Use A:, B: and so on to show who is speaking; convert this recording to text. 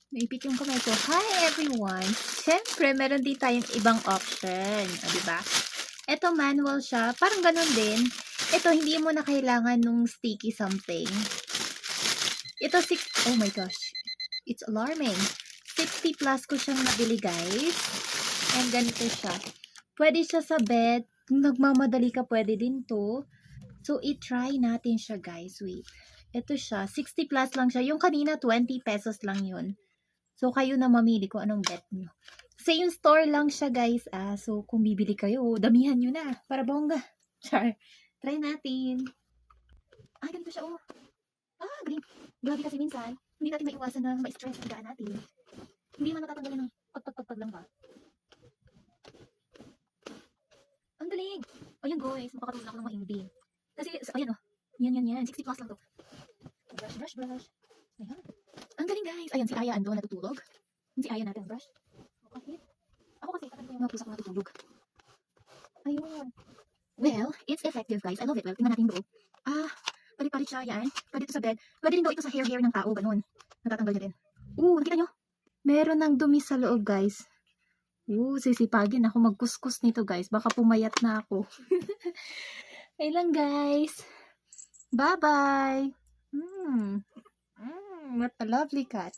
A: Naipit yung kamay ko. Hi everyone! Siyempre, meron din tayong ibang option. O, diba? Ito manual siya. Parang ganun din. Ito, hindi mo na kailangan nung sticky something. Ito, oh my gosh. It's alarming. 60 plus ko siyang nabili, guys. And ganito siya. Pwede siya sa bed. Kung nagmamadali ka, pwede din to. So, i-try natin siya, guys. Wait. Ito siya. 60 plus lang siya. Yung kanina, 20 pesos lang yun. So, kayo na mamili kung anong bet nyo. Same store lang siya, guys. So, kung bibili kayo, damihan nyo na. Para bongga. Char. Try natin. Ganito siya, oh. Galing. Grabe kasi minsan, hindi natin maiwasan na ma-stress yung higaan natin. Hindi man natatanggalin ng pag lang ba? Ang galing. Ayan, guys. Makakatulong ako ng mahimbing. Kasi, ayan, oh. Yan. 60 plus lang to. Brush. Ayan. Ang galing, guys. Ayan, si Aya ando natutulog. Si Aya natin, brush. Okay. Ako kasi, tagal ko yung mga pusa ko natutulog. Ayun. Well, it's effective, guys. I love it. Well, tingnan natin bro. Palit-palit siya, yan. Pwede ito sa bed. Pwede rin daw ito sa hair ng tao, ganun. Natatanggal niya din. Nakita nyo? Meron ng dumi sa loob, guys. Sisipagin ako magkuskus nito, guys. Baka pumayat na ako. Ayun lang, guys. Bye-bye. What a lovely cat.